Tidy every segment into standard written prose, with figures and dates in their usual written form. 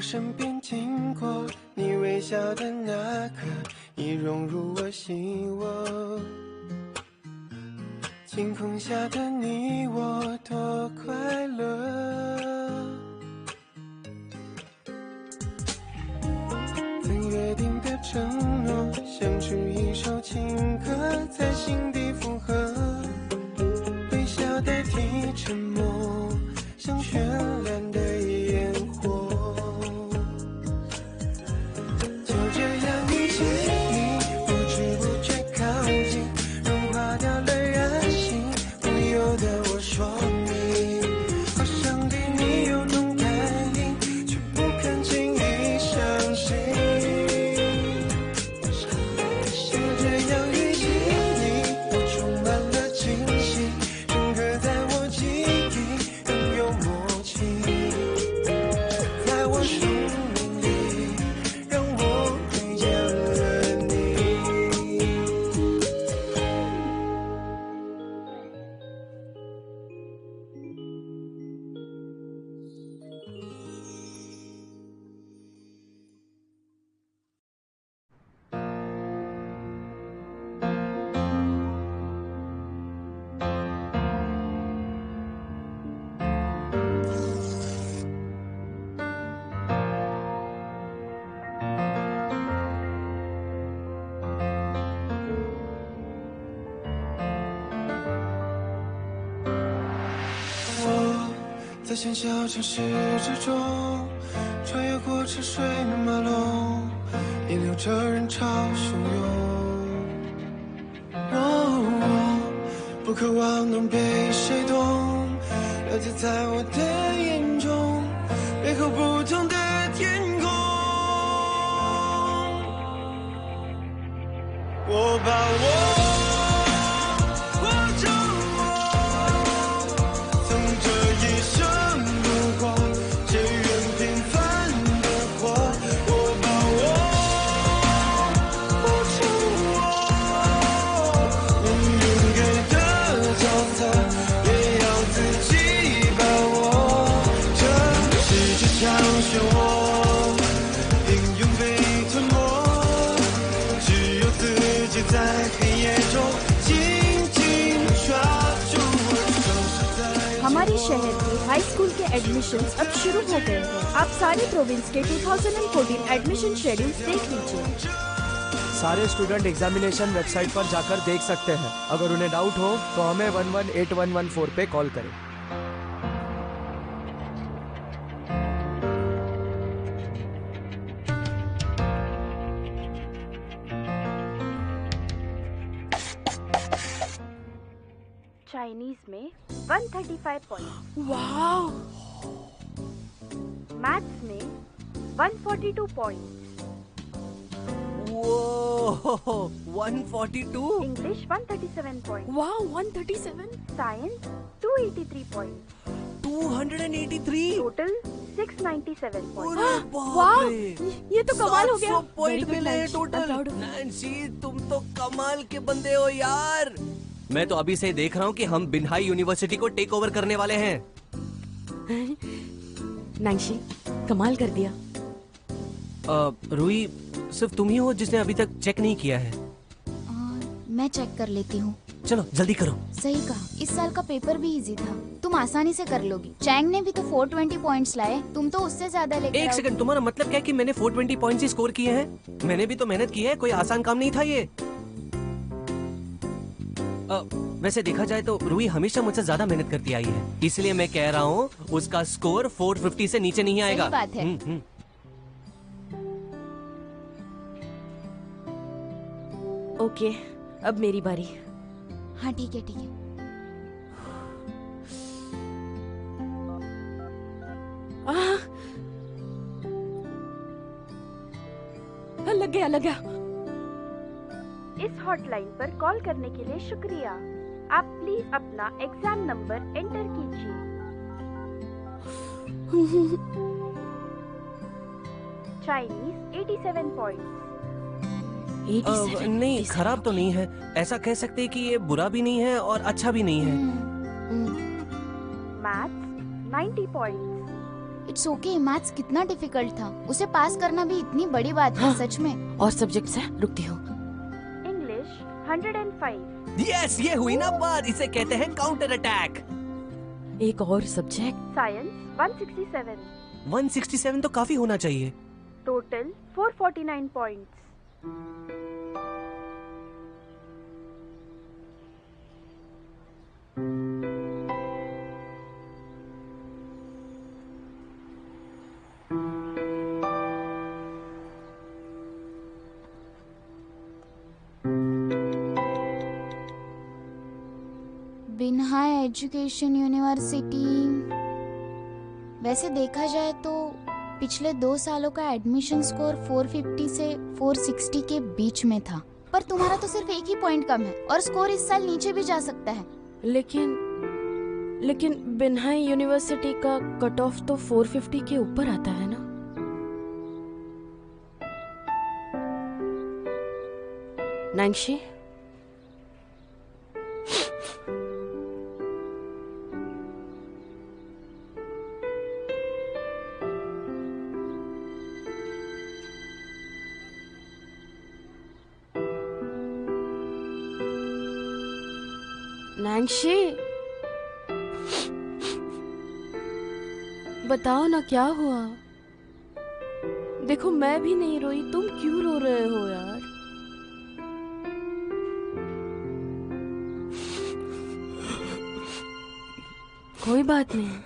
身边经过，你微笑的那刻，已融入我心窝。晴空下的你我多快乐，曾约定的承诺，像是一首情歌，在心底附和。微笑代替沉默，像绚烂的烟火。就这样遇见你，不知不觉靠近，融化掉了任性，不由得我说明，好想对你有种感应，却不肯轻易相信。就这样遇见你，我充满了惊喜，深刻在我记忆，更有默契，在我生命里，让我遇见了你。我在喧嚣城市之中，穿越过车水马龙，引流着人潮汹涌。我不渴望能被谁懂，了解在我的眼中，背后不同的天空。我把我हमारे शहर के high school के एडमिशन्स अब शुरू हो गए हैं। आप सारे प्रोविंस के 2014 एडमिशन शेड्यूल्स देख लीजिए। सारे स्टूडेंट एग्जामिनेशन वेबसाइट पर जाकर देख सकते हैं। अगर उन्हें डाउट हो तो हमें 118114 पे कॉल करें। चाइनीज में 135 पॉइंट, वाह। मैथ्स में 142 पॉइंट, वो 142, इंग्लिश 137 पॉइंट, वाह 137, साइंस 283 पॉइंट, 283, टोटल 697 पॉइंट। वाह, ये तो कमाल हो गया। पॉइंट मिले टोटल। नैन्सी, तुम तो कमाल के बंदे हो यार। मैं तो अभी से देख रहा हूँ कि हम बिनहाई यूनिवर्सिटी को टेक ओवर करने वाले हैं। नैन्सी, कमाल कर दिया। रूही, सिर्फ तुम ही हो जिसने अभी तक चेक नहीं किया है। मैं चेक कर लेती हूँ। चलो जल्दी करो। सही कहा, इस साल का पेपर भी इजी था, तुम आसानी से कर लोगी। चैंग ने भी तो 420 पॉइंट्स लाए, तुम तो उससे ज्यादा लेकर एक सेकंड, तुम्हारा मतलब क्या है कि मैंने 420 पॉइंट्स ही स्कोर किए हैं? मैंने भी तो मेहनत की है, कोई आसान काम नहीं था ये। वैसे देखा जाए तो रूही हमेशा मुझसे ज्यादा मेहनत करती आई है, इसलिए मैं कह रहा हूँ उसका स्कोर 450 से नीचे नहीं आएगा। सही बात है। ओके, अब मेरी बारी। हाँ ठीक है ठीक है। लग गया लग गया। इस हॉटलाइन पर कॉल करने के लिए शुक्रिया। आप प्लीज अपना एग्जाम नंबर एंटर कीजिए। Chinese 87 points. नहीं, खराब तो नहीं है, ऐसा कह सकते हैं कि ये बुरा भी नहीं है और अच्छा भी नहीं है। Maths 90 points. It's okay, maths कितना डिफिकल्ट था, उसे पास करना भी इतनी बड़ी बात है। हाँ। सच में। और सब्जेक्ट्स है, रुकती हूँ। इंग्लिश 105, यस, ये हुई ना बात, इसे कहते हैं काउंटर अटैक। एक और सब्जेक्ट। साइंस 167, 167 तो काफी होना चाहिए। Total 449 points. Binhai education university, वैसे देखा जाए तो पिछले 2 सालों का एडमिशन स्कोर 450 से 460 के बीच में था, पर तुम्हारा तो सिर्फ 1 ही पॉइंट कम है और स्कोर इस साल नीचे भी जा सकता है। लेकिन बिन्हाई यूनिवर्सिटी का कट ऑफ तो 450 के ऊपर आता है ना। नैंशी, नैंशी, बताओ ना क्या हुआ। देखो मैं भी नहीं रोई, तुम क्यों रो रहे हो यार। कोई बात नहीं।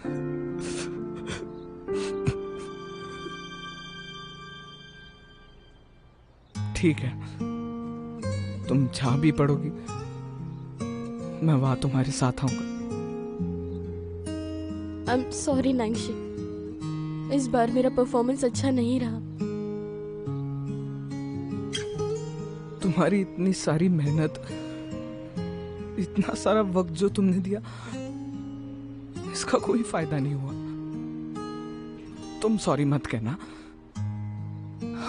ठीक है, तुम जहाँ भी पढ़ोगी मैं वहां तुम्हारे साथ आऊंगा। आई एम सॉरी नैंशी, इस बार मेरा परफॉर्मेंस अच्छा नहीं रहा। तुम्हारी इतनी सारी मेहनत, इतना सारा वक्त जो तुमने दिया, इसका कोई फायदा नहीं हुआ। तुम सॉरी मत कहना,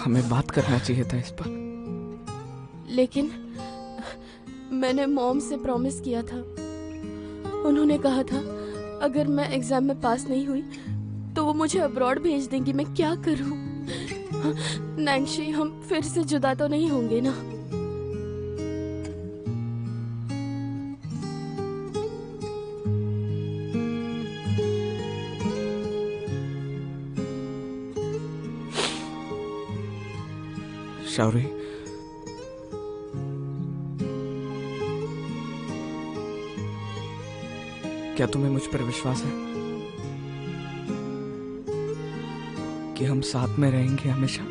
हमें बात करना चाहिए था इस पर। लेकिन मैंने मॉम से प्रॉमिस किया था, उन्होंने कहा था अगर मैं एग्जाम में पास नहीं हुई तो वो मुझे अब्रॉड भेज देंगी। मैं क्या करूं? नैंशी, हम फिर से जुदा तो नहीं होंगे ना? शौरी, क्या तुम्हें मुझ पर विश्वास है कि हम साथ में रहेंगे हमेशा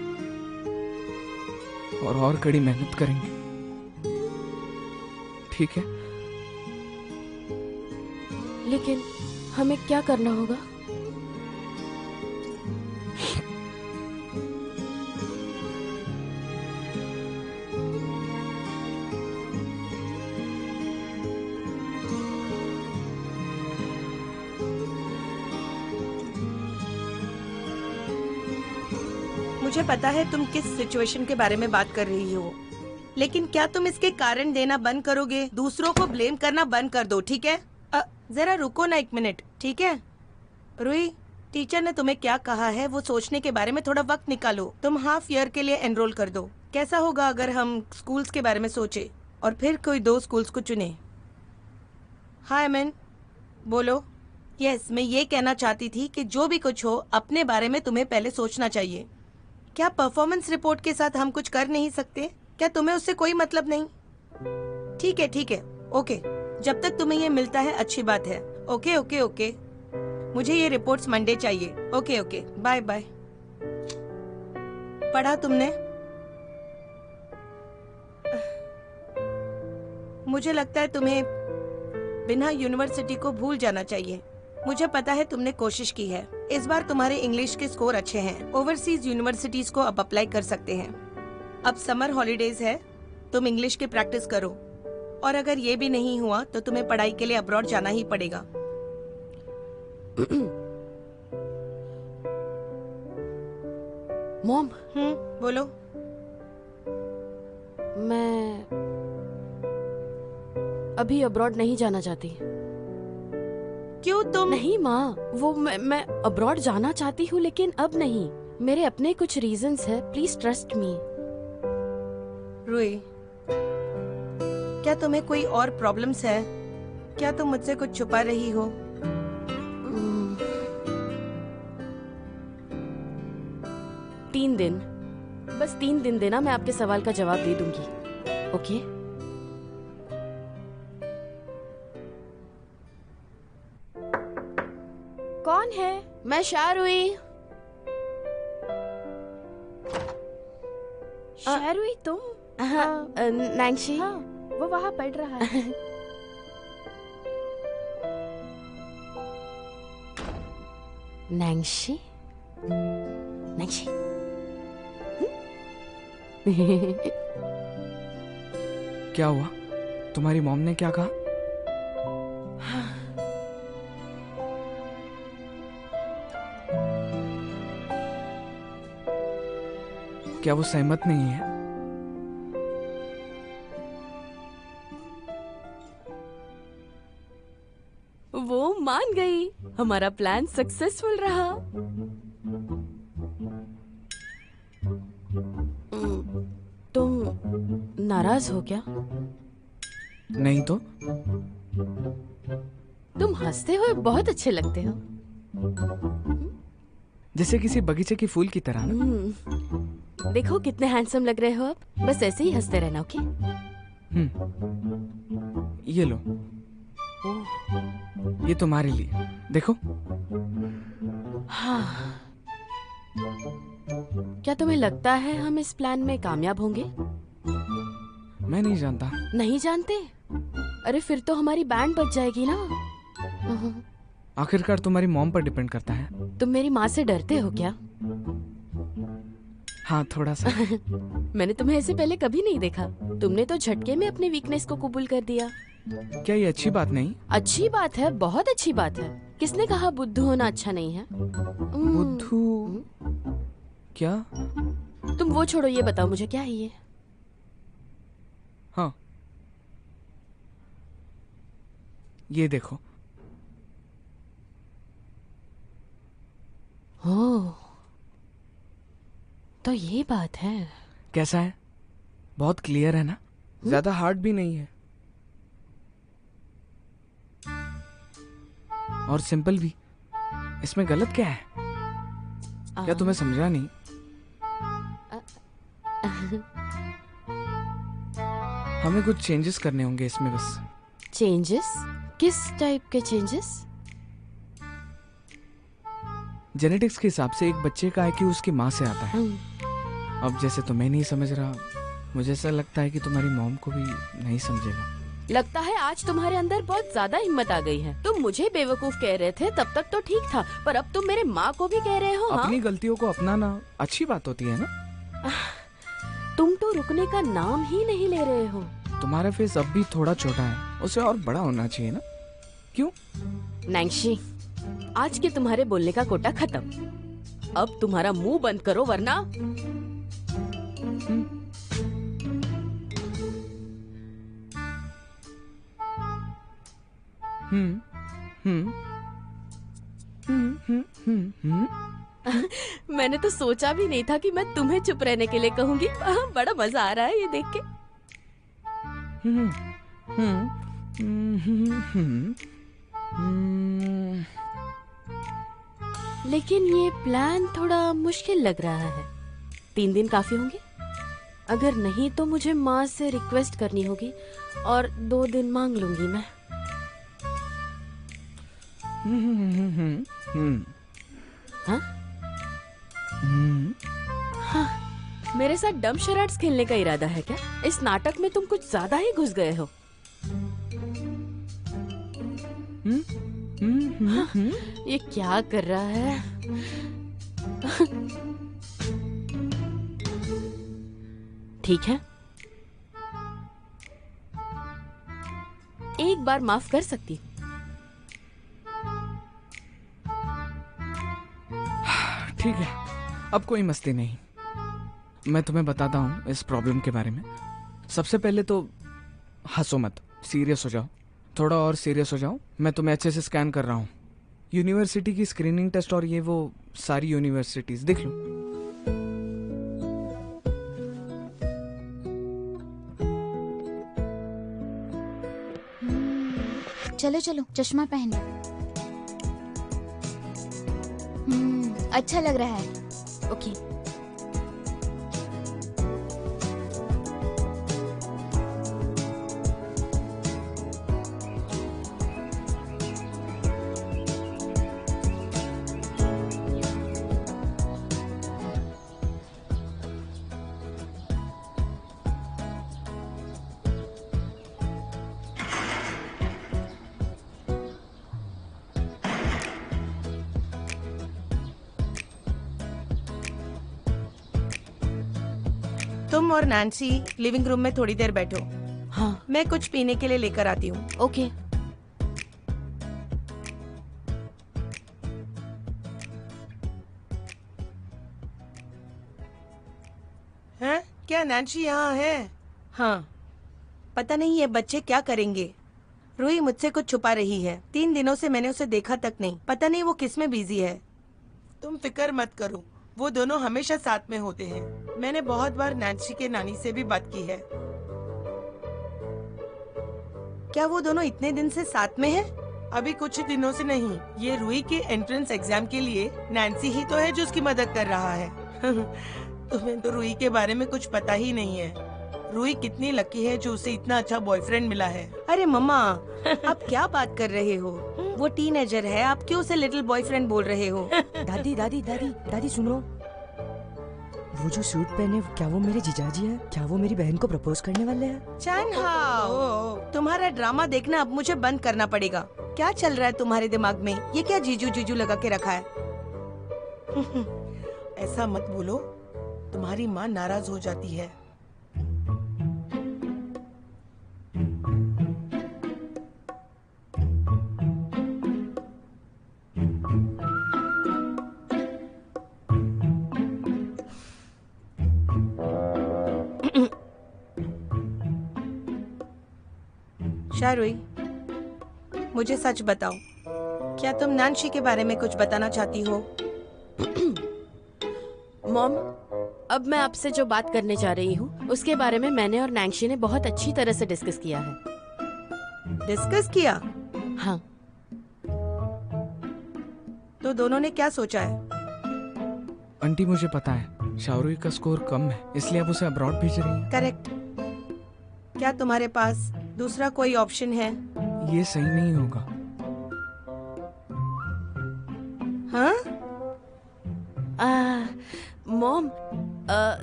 और कड़ी मेहनत करेंगे? ठीक है? लेकिन हमें क्या करना होगा? मुझे पता है तुम किस सिचुएशन के बारे में बात कर रही हो, लेकिन क्या तुम इसके कारण देना बंद करोगे? दूसरों को ब्लेम करना बंद कर दो, ठीक है? जरा रुको ना 1 मिनट, ठीक है? रूही, टीचर ने तुम्हें क्या कहा है वो सोचने के बारे में थोड़ा वक्त निकालो। तुम हाफ ईयर के लिए एनरोल कर दो। कैसा होगा अगर हम स्कूल्स के बारे में सोचे और फिर कोई 2 स्कूल्स को चुने? हाँ अमन, बोलो। यस, मैं ये कहना चाहती थी कि जो भी कुछ हो अपने बारे में तुम्हें पहले सोचना चाहिए। क्या परफॉर्मेंस रिपोर्ट के साथ हम कुछ कर नहीं सकते? क्या तुम्हें उससे कोई मतलब नहीं? ठीक है, ओके। जब तक तुम्हें ये मिलता है अच्छी बात है। ओके। मुझे ये रिपोर्ट्स मंडे चाहिए। Okay, bye bye. पढ़ा तुमने? मुझे लगता है तुम्हें बिन्हाई यूनिवर्सिटी को भूल जाना चाहिए। मुझे पता है तुमने कोशिश की है। इस बार तुम्हारे इंग्लिश के स्कोर अच्छे हैं। ओवरसीज यूनिवर्सिटीज को अब अप्लाई कर सकते हैं। अब समर हॉलीडेज है, तुम इंग्लिश की प्रैक्टिस करो। और अगर ये भी नहीं हुआ तो तुम्हें पढ़ाई के लिए अब्रॉड जाना ही पड़ेगा। मॉम, बोलो। मैं अभी अब्रॉड नहीं जाना चाहती। क्यों तुम? नहीं माँ, वो मैं अब्रॉड जाना चाहती हूँ लेकिन अब नहीं। मेरे अपने कुछ रीजंस है, प्लीज ट्रस्ट मी। रूही, क्या तुम्हें कोई और प्रॉब्लम्स है? क्या तुम मुझसे कुछ छुपा रही हो? 3 दिन, बस 3 दिन देना, मैं आपके सवाल का जवाब दे दूंगी। ओके? कौन है? मैं शारुई। शारुई तुम? नैंशी। हाँ, वो वहाँ पढ़ रहा है। नैंशी? नैंशी? क्या हुआ? तुम्हारी मॉम ने क्या कहा? क्या वो सहमत नहीं है? वो मान गई। हमारा प्लान सक्सेसफुल रहा। तुम नाराज हो क्या? नहीं तो। तुम हंसते हुए बहुत अच्छे लगते हो। जैसे किसी बगीचे की फूल की तरह ना। देखो कितने हैंडसम लग रहे हो आप। बस ऐसे ही हंसते रहना, ओके? ये लो, ये तुम्हारे लिए, देखो। हाँ। क्या तुम्हें लगता है हम इस प्लान में कामयाब होंगे? मैं नहीं जानता। नहीं जानते? अरे फिर तो हमारी बैंड बच जाएगी ना। आखिरकार तुम्हारी मॉम पर डिपेंड करता है। तुम मेरी माँ से डरते हो क्या? हाँ, थोड़ा सा। मैंने तुम्हें ऐसे पहले कभी नहीं देखा। तुमने तो झटके में अपने वीकनेस को कबूल कर दिया। क्या ये अच्छी बात नहीं? अच्छी बात है, बहुत अच्छी बात है। किसने कहा बुद्धू होना अच्छा नहीं है? बुद्धू? क्या? तुम वो छोड़ो, ये बताओ मुझे क्या है ये? हाँ, ये देखो। ओह, तो ये बात है। कैसा है? बहुत क्लियर है ना? ज्यादा हार्ड भी नहीं है और सिंपल भी। इसमें गलत क्या है? क्या तुम्हें समझा नहीं? हमें कुछ चेंजेस करने होंगे इसमें बस। चेंजेस? किस टाइप के चेंजेस? जेनेटिक्स के हिसाब से एक बच्चे का IQ उसकी माँ से आता है। अब जैसे तुम्हें नहीं समझ रहा, मुझे ऐसा लगता है कि तुम्हारी मॉम को भी नहीं समझेगा। लगता है आज तुम्हारे अंदर बहुत ज्यादा हिम्मत आ गई है। तुम मुझे बेवकूफ कह रहे थे तब तक तो ठीक था, पर अब तुम मेरे माँ को भी कह रहे हो। अपनी हाँ? गलतियों को अपनाना अच्छी बात होती है ना? तुम तो रुकने का नाम ही नहीं ले रहे हो। तुम्हारा फेस अब भी थोड़ा छोटा है, उसे और बड़ा होना चाहिए ना? क्यों? नैंशी, आज के तुम्हारे बोलने का कोटा खत्म। अब तुम्हारा मुंह बंद करो वरना। मैंने तो सोचा भी नहीं था कि मैं तुम्हें चुप रहने के लिए कहूंगी। बड़ा मजा आ रहा है ये देख के। लेकिन ये प्लान थोड़ा मुश्किल लग रहा है। 3 दिन काफी होंगे? अगर नहीं तो मुझे माँ से रिक्वेस्ट करनी होगी और 2 दिन मांग लूंगी मैं। हाँ? हाँ, मेरे साथ डम शराड्स खेलने का इरादा है क्या? इस नाटक में तुम कुछ ज्यादा ही घुस गए हो। हाँ, ये क्या कर रहा है? ठीक है, एक बार माफ कर सकती। ठीक है, अब कोई मस्ती नहीं। मैं तुम्हें बताता हूँ इस प्रॉब्लम के बारे में। सबसे पहले तो हंसो मत, सीरियस हो जाओ। थोड़ा और सीरियस हो जाओ, मैं तुम्हें अच्छे से स्कैन कर रहा हूँ। यूनिवर्सिटी की स्क्रीनिंग टेस्ट और ये वो सारी यूनिवर्सिटीज देख लो। चलो चलो, चश्मा पहन लो। अच्छा लग रहा है। ओके। तुम और नैन्सी लिविंग रूम में थोड़ी देर बैठो। हाँ। मैं कुछ पीने के लिए लेकर आती हूँ। ओके। हैं? क्या नैन्सी यहाँ है? हाँ। पता नहीं ये बच्चे क्या करेंगे। रूही मुझसे कुछ छुपा रही है। 3 दिनों से मैंने उसे देखा तक नहीं। पता नहीं वो किस में बिजी है। तुम फिक्र मत करो, वो दोनों हमेशा साथ में होते हैं। मैंने बहुत बार नैन्सी के नानी से भी बात की है। क्या वो दोनों इतने दिन से साथ में हैं? अभी कुछ दिनों से नहीं। ये रूही के एंट्रेंस एग्जाम के लिए नैन्सी ही तो है जो उसकी मदद कर रहा है। तुम्हें तो रूही के बारे में कुछ पता ही नहीं है। रूही कितनी लकी है जो उसे इतना अच्छा बॉयफ्रेंड मिला है। अरे मम्मा, आप क्या बात कर रहे हो? वो टीनेजर है, आप क्यों उसे लिटिल बॉयफ्रेंड बोल रहे हो? दादी दादी दादी दादी सुनो, वो जो सूट पहने क्या वो मेरे जीजाजी है? क्या वो मेरी बहन को प्रपोज करने वाले हैं? चैन हाओ, तुम्हारा ड्रामा देखना अब मुझे बंद करना पड़ेगा। क्या चल रहा है तुम्हारे दिमाग में? ये क्या जीजू जीजू लगा के रखा है? ऐसा मत बोलो, तुम्हारी माँ नाराज हो जाती है। शारुई, मुझे सच बताओ, क्या तुम नैन्सी के बारे में कुछ बताना चाहती हो? मॉम, अब मैं आपसे जो बात करने जा रही हूँ उसके बारे में मैंने और नैन्सी ने बहुत अच्छी तरह से डिस्कस किया है। डिस्कस किया? हाँ। तो दोनों ने क्या सोचा है? आंटी मुझे पता है शाहरुख का स्कोर कम है, इसलिए आप उसे अब्रॉड भेज रही हैं। करेक्ट। क्या तुम्हारे पास दूसरा कोई ऑप्शन है? ये सही नहीं होगा। हाँ? मॉम,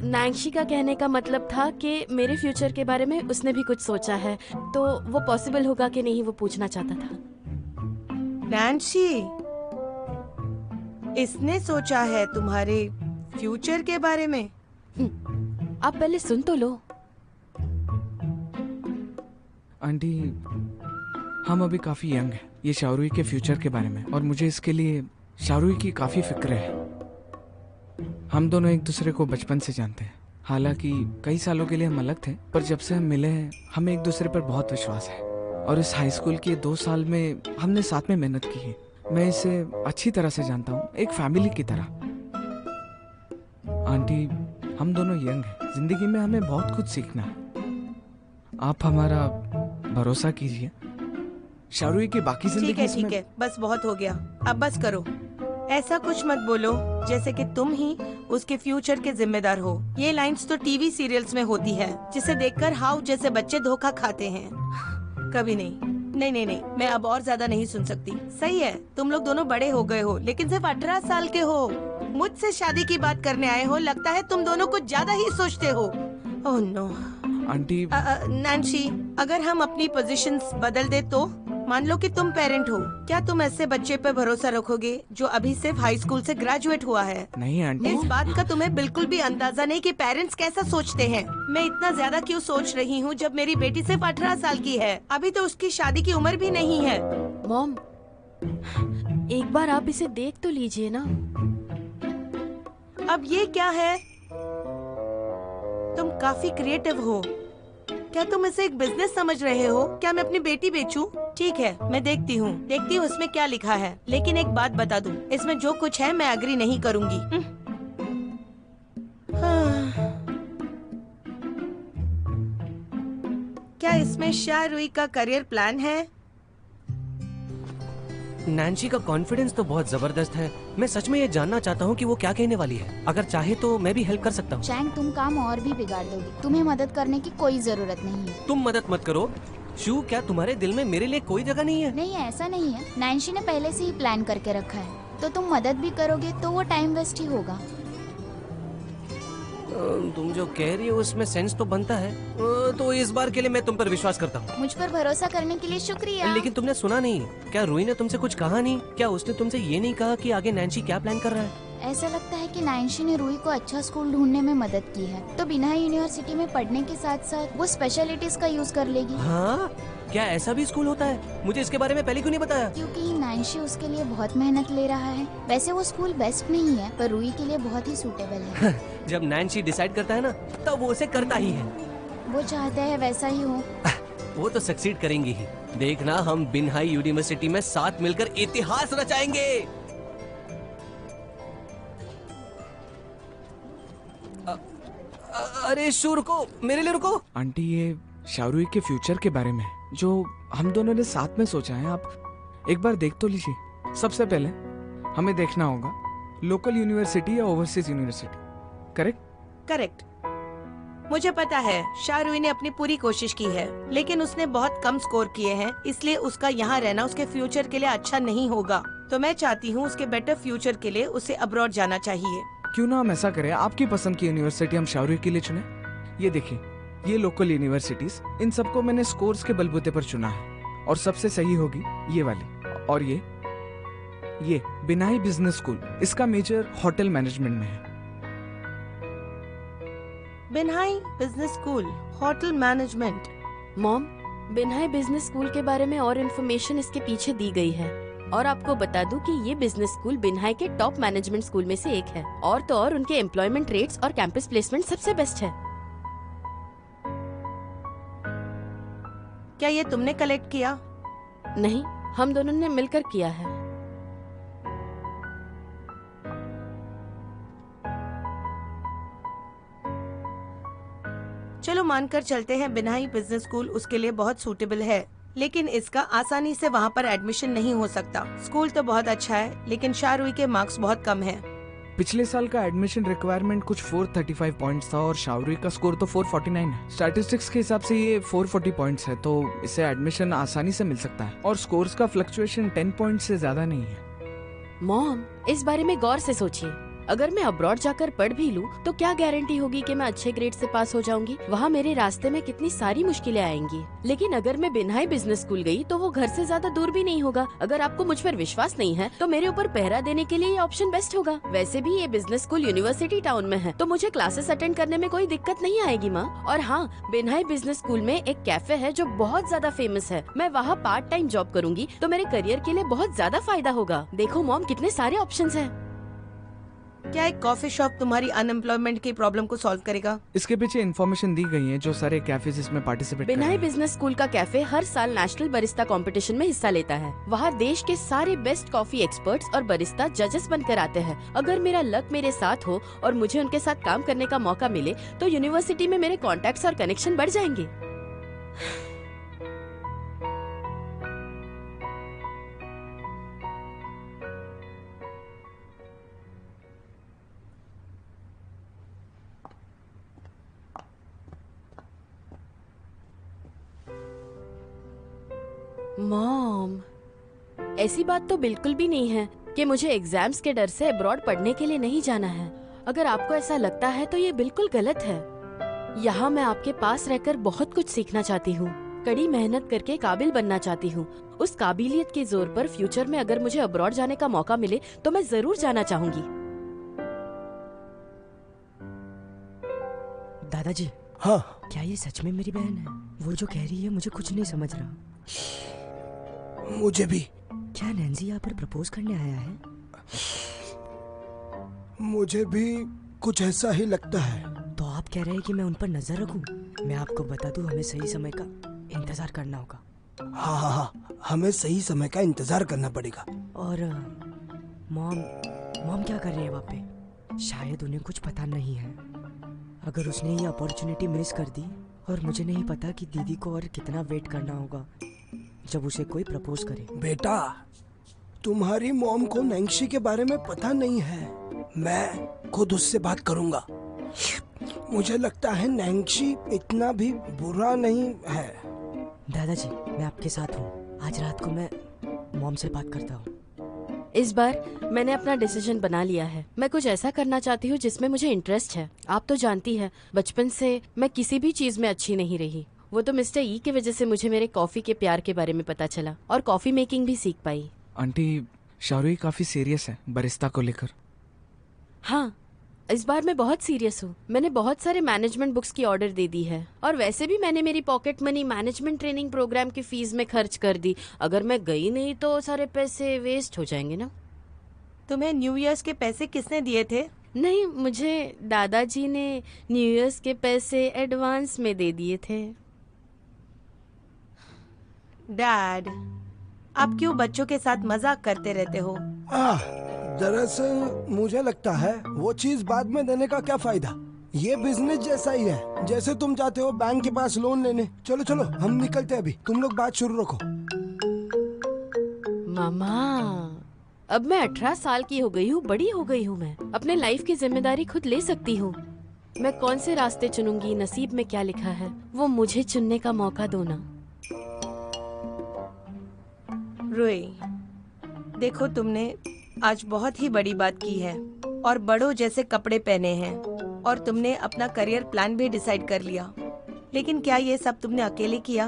नैन्सी का कहने का मतलब था कि मेरे फ्यूचर के बारे में उसने भी कुछ सोचा है, तो वो पॉसिबल होगा कि नहीं वो पूछना चाहता था। नैन्सी, इसने सोचा है तुम्हारे फ्यूचर के बारे में? आप पहले सुन तो लो। आंटी, हम अभी काफी यंग हैं ये शाहरुख के फ्यूचर के बारे में, और मुझे इसके लिए शाहरुख की काफी फिक्र है। हम दोनों एक दूसरे को बचपन से जानते हैं, हालांकि कई सालों के लिए हम अलग थे, पर जब से हम मिले हैं हमें एक दूसरे पर बहुत विश्वास है। और इस हाई स्कूल के 2 साल में हमने साथ में मेहनत की है। मैं इसे अच्छी तरह से जानता हूँ, एक फैमिली की तरह। आंटी, हम दोनों यंग हैं, जिंदगी में हमें बहुत कुछ सीखना है। आप हमारा भरोसा कीजिए। शाहरुख की बाकी जिंदगी ठीक है, बस बहुत हो गया, अब बस करो। ऐसा कुछ मत बोलो जैसे कि तुम ही उसके फ्यूचर के जिम्मेदार हो। ये लाइंस तो टीवी सीरियल्स में होती है, जिसे देखकर हाउ जैसे बच्चे धोखा खाते हैं। कभी नहीं। नहीं, मैं अब और ज्यादा नहीं सुन सकती। सही है, तुम लोग दोनों बड़े हो गए हो, लेकिन सिर्फ 18 साल के हो। मुझसे शादी की बात करने आए हो। लगता है तुम दोनों कुछ ज्यादा ही सोचते हो। Oh no. आंटी, नैन्सी, अगर हम अपनी पोजीशंस बदल दे तो? मान लो कि तुम पेरेंट हो, क्या तुम ऐसे बच्चे पे भरोसा रखोगे जो अभी सिर्फ हाई स्कूल से ग्रेजुएट हुआ है? नहीं आंटी। इस बात का तुम्हें बिल्कुल भी अंदाजा नहीं कि पेरेंट्स कैसा सोचते हैं। मैं इतना ज्यादा क्यों सोच रही हूँ जब मेरी बेटी सिर्फ 18 साल की है। अभी तो उसकी शादी की उम्र भी नहीं है। मॉम, एक बार आप इसे देख तो लीजिए ना। अब ये क्या है? तुम काफी क्रिएटिव हो। क्या तुम इसे एक बिजनेस समझ रहे हो? क्या मैं अपनी बेटी बेचूं? ठीक है, मैं देखती हूँ इसमें क्या लिखा है। लेकिन एक बात बता दूं, इसमें जो कुछ है मैं एग्री नहीं करूँगी। क्या इसमें शाहरुई का करियर प्लान है? नैन्सी का कॉन्फिडेंस तो बहुत जबरदस्त है। मैं सच में ये जानना चाहता हूँ कि वो क्या कहने वाली है। अगर चाहे तो मैं भी हेल्प कर सकता हूँ। चैंग, तुम काम और भी बिगाड़ दोगे। तुम्हें मदद करने की कोई जरूरत नहीं है। तुम मदद मत करो। शू, क्या तुम्हारे दिल में मेरे लिए कोई जगह नहीं है? नहीं, ऐसा नहीं है। नैन्सी ने पहले से ही प्लान करके रखा है, तो तुम मदद भी करोगे तो वो टाइम वेस्ट ही होगा। तुम जो कह रही हो उसमें सेंस तो बनता है। तो इस बार के लिए मैं तुम पर विश्वास करता हूँ। मुझ पर भरोसा करने के लिए शुक्रिया। लेकिन तुमने सुना नहीं? क्या रूही ने तुमसे कुछ कहा नहीं? क्या उसने तुमसे ये नहीं कहा कि आगे नैन्सी क्या प्लान कर रहा है? ऐसा लगता है कि नैन्सी ने रूही को अच्छा स्कूल ढूंढने में मदद की है, तो बिन्हाई यूनिवर्सिटी में पढ़ने के साथ साथ वो स्पेशलिटीज का यूज कर लेगी। हाँ, क्या ऐसा भी स्कूल होता है? मुझे इसके बारे में पहले क्यों नहीं बताया? क्योंकि नैन्सी उसके लिए बहुत मेहनत ले रहा है। वैसे वो स्कूल बेस्ट नहीं है, पर रूही के लिए बहुत ही सूटेबल है। जब नैन्सी डिसाइड करता है ना, तब वो उसे करता ही है। वो चाहता है वैसा ही हो। वो तो सक्सीड करेंगी ही। देखना, हम बिन्हाई यूनिवर्सिटी में साथ मिलकर इतिहास रचाएंगे। अरे शू, रुको, मेरे लिए रुको। आंटी, ये शाहरुई के फ्यूचर के बारे में जो हम दोनों ने साथ में सोचा है, आप एक बार देख तो लीजिए। सबसे पहले हमें देखना होगा लोकल यूनिवर्सिटी या ओवरसीज यूनिवर्सिटी। करेक्ट? करेक्ट। मुझे पता है शाहरुई ने अपनी पूरी कोशिश की है, लेकिन उसने बहुत कम स्कोर किए हैं, इसलिए उसका यहाँ रहना उसके फ्यूचर के लिए अच्छा नहीं होगा। तो मैं चाहती हूँ उसके बेटर फ्यूचर के लिए उसे अब्रॉड जाना चाहिए। क्यों ना हम ऐसा करें, आपकी पसंद की यूनिवर्सिटी हम शाहरुई के लिए चुने। ये देखिए, ये लोकल यूनिवर्सिटीज, इन सबको मैंने स्कोर्स के बलबूते पर चुना है, और सबसे सही होगी ये वाली। और ये बिन्हाई बिजनेस स्कूल, इसका मेजर होटल मैनेजमेंट में है। Binhai business school, hotel management. Mom, Binhai business school के बारे में और इन्फॉर्मेशन इसके पीछे दी गई है। और आपको बता दूं कि ये बिजनेस स्कूल बिन्हाई के टॉप मैनेजमेंट स्कूल में से एक है। और तो और उनके एम्प्लॉयमेंट रेट्स और कैंपस प्लेसमेंट सबसे बेस्ट है। क्या ये तुमने कलेक्ट किया? नहीं, हम दोनों ने मिलकर किया है। चलो मानकर चलते हैं बिन्हाई बिजनेस स्कूल उसके लिए बहुत सूटेबल है, लेकिन इसका आसानी से वहाँ पर एडमिशन नहीं हो सकता। स्कूल तो बहुत अच्छा है, लेकिन शाहरुई के मार्क्स बहुत कम हैं। पिछले साल का एडमिशन रिक्वायरमेंट कुछ 435 पॉइंट्स था और शाहरुई का स्कोर तो 449 है। स्टैटिस्टिक्स के हिसाब से ये 440 पॉइंट्स है, तो इसे एडमिशन आसानी से मिल सकता है। और स्कोर्स का फ्लक्चुएशन 10 पॉइंट से ज्यादा नहीं है। मॉम, इस बारे में गौर से सोचिए। अगर मैं अब्रॉड जाकर पढ़ भी लूं, तो क्या गारंटी होगी कि मैं अच्छे ग्रेड से पास हो जाऊंगी? वहाँ मेरे रास्ते में कितनी सारी मुश्किलें आएंगी। लेकिन अगर मैं बिन्हाई बिजनेस स्कूल गई, तो वो घर से ज्यादा दूर भी नहीं होगा। अगर आपको मुझ पर विश्वास नहीं है, तो मेरे ऊपर पहरा देने के लिए ये ऑप्शन बेस्ट होगा। वैसे भी ये बिजनेस स्कूल यूनिवर्सिटी टाउन में है, तो मुझे क्लासेस अटेंड करने में कोई दिक्कत नहीं आएगी माँ। और हाँ, बिन्हाई बिजनेस स्कूल में एक कैफे है जो बहुत ज्यादा फेमस है। मैं वहाँ पार्ट टाइम जॉब करूंगी, तो मेरे करियर के लिए बहुत ज्यादा फायदा होगा। देखो मॉम, कितने सारे ऑप्शंस हैं। क्या एक कॉफी शॉप तुम्हारी अनएम्प्लॉयमेंट की प्रॉब्लम को सॉल्व करेगा? इसके पीछे इन्फॉर्मेशन दी गई है जो सारे कैफेज इसमें पार्टिसिपेट कर रहे बिन्हाई हैं। बिजनेस स्कूल का कैफे हर साल नेशनल बरिस्ता कंपटीशन में हिस्सा लेता है। वहाँ देश के सारे बेस्ट कॉफी एक्सपर्ट्स और बरिस्ता जजेस बनकर आते हैं। अगर मेरा लक मेरे साथ हो और मुझे उनके साथ काम करने का मौका मिले, तो यूनिवर्सिटी में मेरे कॉन्टैक्ट्स और कनेक्शन बढ़ जाएंगे। मॉम, ऐसी बात तो बिल्कुल भी नहीं है कि मुझे एग्जाम्स के डर से अब्रॉड पढ़ने के लिए नहीं जाना है। अगर आपको ऐसा लगता है तो ये बिल्कुल गलत है। यहाँ मैं आपके पास रहकर बहुत कुछ सीखना चाहती हूँ, कड़ी मेहनत करके काबिल बनना चाहती हूँ। उस काबिलियत के जोर पर फ्यूचर में अगर मुझे अब्रॉड जाने का मौका मिले, तो मैं जरूर जाना चाहूंगी। दादाजी, हाँ, क्या ये सच में मेरी बहन है? वो जो कह रही है मुझे कुछ नहीं समझ रहा। मुझे भी। क्या नैन्सी यहाँ पर प्रपोज करने आया है? मुझे भी कुछ ऐसा ही लगता है। तो आप कह रहे हैं कि मैं उन पर नजर रखूं? मैं आपको बता दूं, हमें सही समय का इंतजार करना होगा। हाँ, हमें सही समय का इंतजार करना पड़ेगा। और मॉम क्या कर रही है वहाँ पे? शायद उन्हें कुछ पता नहीं है। अगर उसने ये अपॉर्चुनिटी मिस कर दी, और मुझे नहीं पता कि दीदी को और कितना वेट करना होगा जब उसे कोई प्रपोज करे। बेटा, तुम्हारी मॉम को नैंसी के बारे में पता नहीं है। मैं खुद उससे बात करूंगा। मुझे लगता है नैंसी इतना भी बुरा नहीं है। दादाजी, मैं आपके साथ हूँ। आज रात को मैं मॉम से बात करता हूँ। इस बार मैंने अपना डिसीजन बना लिया है। मैं कुछ ऐसा करना चाहती हूँ जिसमें मुझे इंटरेस्ट है। आप तो जानती है, बचपन से मैं किसी भी चीज में अच्छी नहीं रही। वो तो मिस्टर ई की वजह से मुझे मेरे कॉफी के प्यार के बारे में पता चला और कॉफी मेकिंग भी सीख पाई। आंटी, शारुई काफी सीरियस है बरिस्ता को लेकर। हाँ, इस बार मैं बहुत सीरियस हूँ। मैंने बहुत सारे मैनेजमेंट बुक्स की ऑर्डर दे दी है और वैसे भी मैंने मेरी pocket money management training programme की फीस में खर्च कर दी। अगर मैं गई नहीं तो सारे पैसे वेस्ट हो जाएंगे ना। तुम्हें न्यू ईयर्स के पैसे किसने दिए थे? नहीं, मुझे दादाजी ने न्यू ईयर्स के पैसे एडवांस में दे दिए थे। डैड, आप क्यों बच्चों के साथ मजाक करते रहते हो? दरअसल मुझे लगता है वो चीज बाद में देने का क्या फायदा। ये बिजनेस जैसा ही है। जैसे तुम जाते हो बैंक के पास लोन लेने। चलो चलो, हम निकलते हैं अभी। तुम लोग बात शुरू रखो। मामा, अब मैं 18 साल की हो गई हूँ, बड़ी हो गई हूँ। मैं अपने लाइफ की जिम्मेदारी खुद ले सकती हूँ। मैं कौन से रास्ते चुनूंगी, नसीब में क्या लिखा है वो मुझे चुनने का मौका दो ना। रोई, देखो तुमने आज बहुत ही बड़ी बात की है और बड़ों जैसे कपड़े पहने हैं और तुमने अपना करियर प्लान भी डिसाइड कर लिया। लेकिन क्या ये सब तुमने अकेले किया?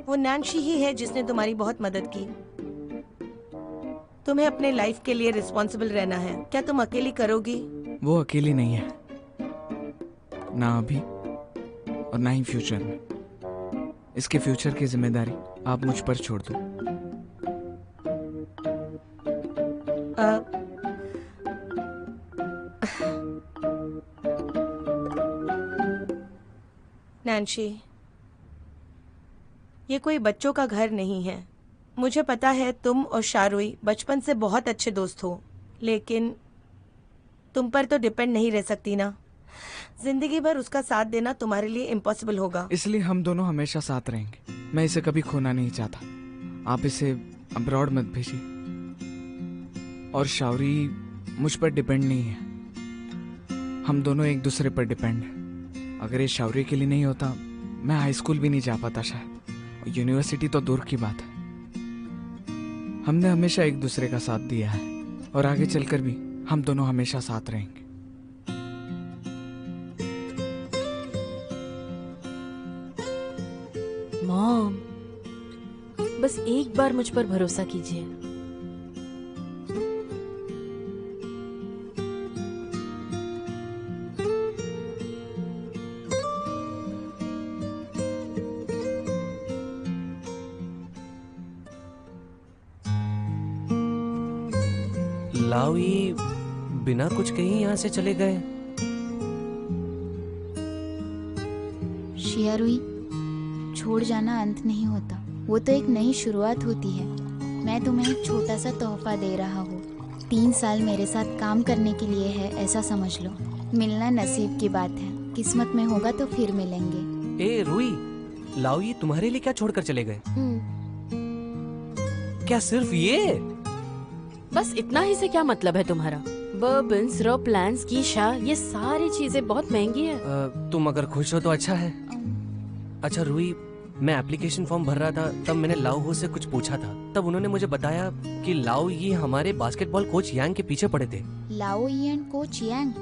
वो नैंसी ही है जिसने तुम्हारी बहुत मदद की। तुम्हें अपने लाइफ के लिए रिस्पॉन्सिबल रहना है। क्या तुम अकेली करोगी? वो अकेली नहीं है, ना अभी और ना ही फ्यूचर में। इसके फ्यूचर की जिम्मेदारी आप मुझ पर छोड़ दो। नैंसी, ये कोई बच्चों का घर नहीं है। मुझे पता है तुम और शारुई बचपन से बहुत अच्छे दोस्त हो, लेकिन तुम पर तो डिपेंड नहीं रह सकती ना। जिंदगी भर उसका साथ देना तुम्हारे लिए इम्पॉसिबल होगा। इसलिए हम दोनों हमेशा साथ रहेंगे। मैं इसे कभी खोना नहीं चाहता। आप इसे अब्रॉड मत भेजिए। और शावरी मुझ पर डिपेंड नहीं है, हम दोनों एक दूसरे पर डिपेंड हैं। अगर ये शावरी के लिए नहीं होता, मैं हाई स्कूल भी नहीं जा पाता शायद, और यूनिवर्सिटी तो दूर की बात है। हमने हमेशा एक दूसरे का साथ दिया है और आगे चलकर भी हम दोनों हमेशा साथ रहेंगे। मॉम, बस एक बार मुझ पर भरोसा कीजिए। लाओ, ये बिना कुछ कहीं यहाँ से चले गए। शियारुई, छोड़ जाना अंत नहीं होता, वो तो एक नई शुरुआत होती है। मैं तुम्हें एक छोटा सा तोहफा दे रहा हूँ। 3 साल मेरे साथ काम करने के लिए है, ऐसा समझ लो। मिलना नसीब की बात है, किस्मत में होगा तो फिर मिलेंगे। ए रुई, लाओ ये तुम्हारे लिए क्या छोड़कर चले गए? क्या सिर्फ ये? बस इतना ही से क्या मतलब है तुम्हारा? बर्बन्स, रॉ प्लान्स, कीशा, ये सारी चीजें बहुत महंगी है। तुम अगर खुश हो तो अच्छा है। अच्छा रुई, मैं एप्लीकेशन फॉर्म भर रहा था, तब मैंने लाओ हो से कुछ पूछा था। तब उन्होंने मुझे बताया कि लाओ ये हमारे बास्केटबॉल कोच यांग के पीछे पड़े थे। लाओ ई एंड कोच यांग,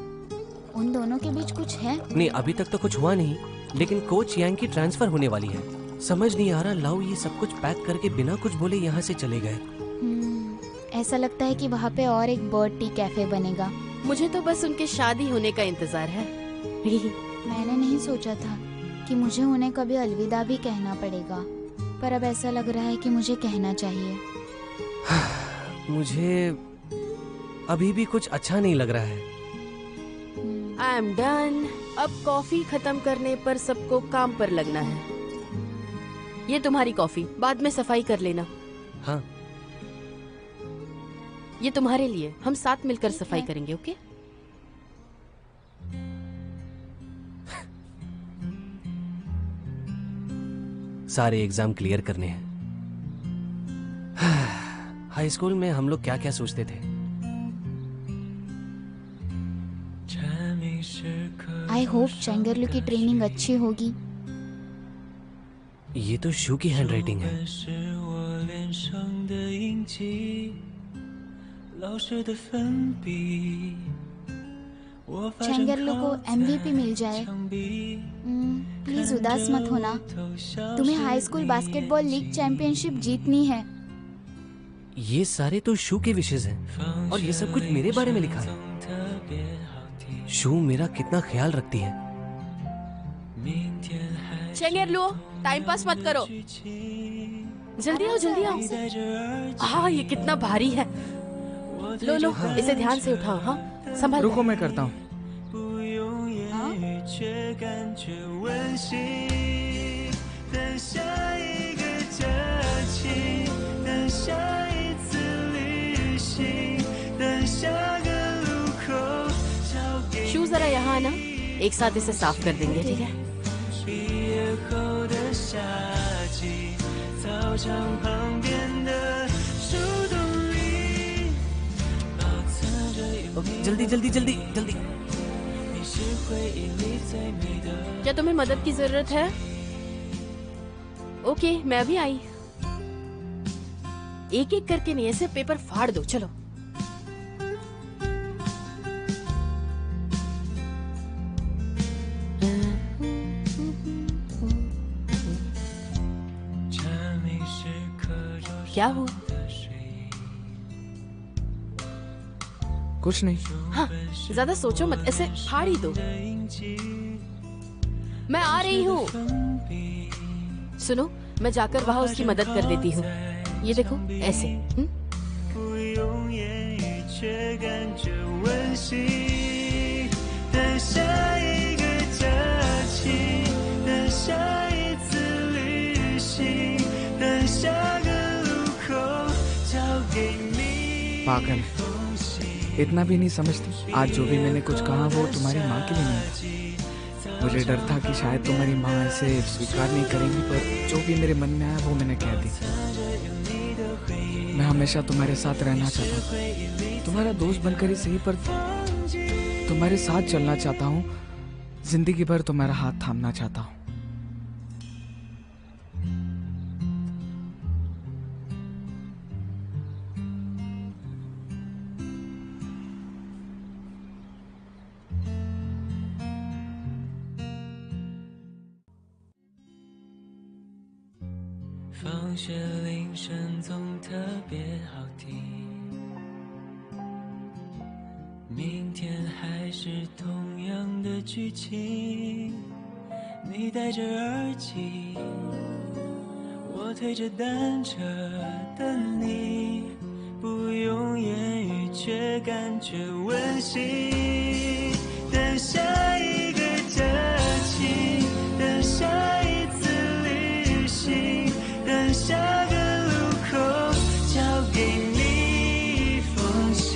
उन दोनों के बीच कुछ है? नहीं, अभी तक तो कुछ हुआ नहीं, लेकिन कोच यांग की ट्रांसफर होने वाली है। समझ नहीं आ रहा, लाओ ये सब कुछ पैक करके बिना कुछ बोले यहाँ से चले गए। ऐसा लगता है कि वहाँ पे और एक बर्ड टी कैफे बनेगा। मुझे तो बस उनके शादी होने का इंतजार है। मैंने नहीं सोचा था कि मुझे उन्हें कभी अलविदा भी कहना पड़ेगा, पर अब ऐसा लग रहा है कि मुझे कहना चाहिए। मुझे अभी भी कुछ अच्छा नहीं लग रहा है। I am done. अब कॉफी खत्म करने पर सबको काम पर लगना है। ये तुम्हारी कॉफी, बाद में सफाई कर लेना। हाँ। ये तुम्हारे लिए, हम साथ मिलकर सफाई करेंगे, ओके? सारे एग्जाम क्लियर करने हैं। हाई स्कूल में हम लोग क्या क्या सोचते थे। आई होप चेंगरलू की ट्रेनिंग अच्छी होगी। ये तो शू की हैंडराइटिंग है। चेंगरलू को MVP मिल जाए। प्लीज उदास मत होना। तुम्हें high school basketball league championship जीतनी है। ये सारे तो शू के विशेष हैं और ये सब कुछ मेरे बारे में लिखा है। शू मेरा कितना ख्याल रखती है। चेंगरलू, टाइम पास मत करो। जल्दी आओ, जल्दी आओ। हाँ, ये कितना भारी है। लो लो, इसे ध्यान से उठाओ। हाँ, संभाल। रुको, मैं करता हूँ। शू जरा यहाँ आना, एक साथ इसे साफ कर देंगे, ठीक है? जल्दी जल्दी जल्दी जल्दी। क्या तुम्हें मदद की जरूरत है? ओके, मैं अभी आई। एक एक करके नहीं, ऐसे पेपर फाड़ दो। चलो। क्या हुआ? कुछ नहीं। हाँ, ज्यादा सोचो मत, ऐसे फाड़ ही दो। मैं आ रही हूँ। सुनो, मैं जाकर वहाँ उसकी मदद कर देती हूँ। ये देखो, ऐसे। पागल, इतना भी नहीं समझती। आज जो भी मैंने कुछ कहा वो तुम्हारी माँ के लिए नहीं था। मुझे डर था कि शायद तुम्हारी माँ इसे स्वीकार नहीं करेंगी, पर जो भी मेरे मन में आया वो मैंने कह दी। मैं हमेशा तुम्हारे साथ रहना चाहता हूँ, तुम्हारा दोस्त बनकर ही सही, पर तुम्हारे साथ चलना चाहता हूँ। जिंदगी भर तुम्हारा हाथ थामना चाहता हूँ।放学铃声总特别好听，明天还是同样的剧情。你戴着耳机，我推着单车等你，不用言语却感觉温馨。等下一个假期，等下一次旅行。等下个路口，交给你一封信。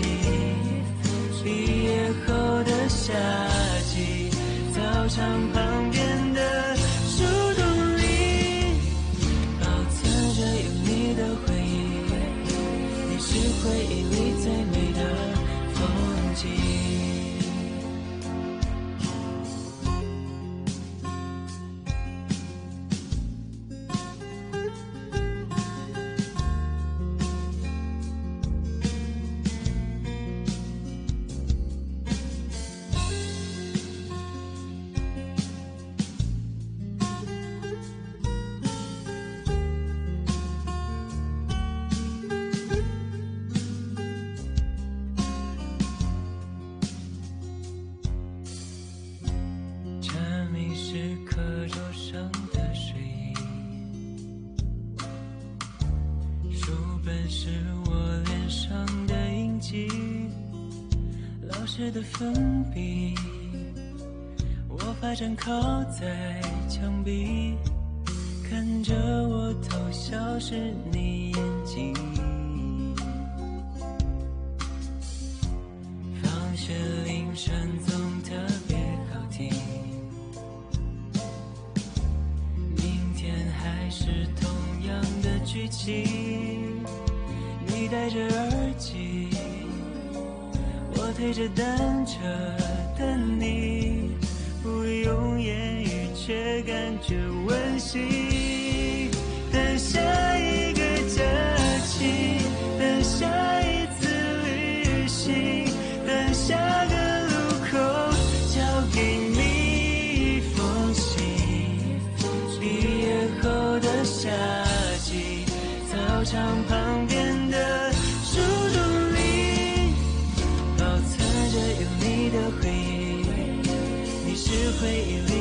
毕业后的夏季，操场旁边的树洞里，保存着有你的回忆。你是回忆里最美的风景。的粉笔，头发正靠在墙壁，看着我偷笑是你眼睛。放学铃声总特别好听，明天还是同样的剧情。你戴着耳机，我推着单车等你，不用言语却感觉温馨。等下一个假期，等下一次旅行，等下个路口交给你一封信。毕业后的夏季，操场旁边的树洞里，保存着有你的回忆。你是回忆里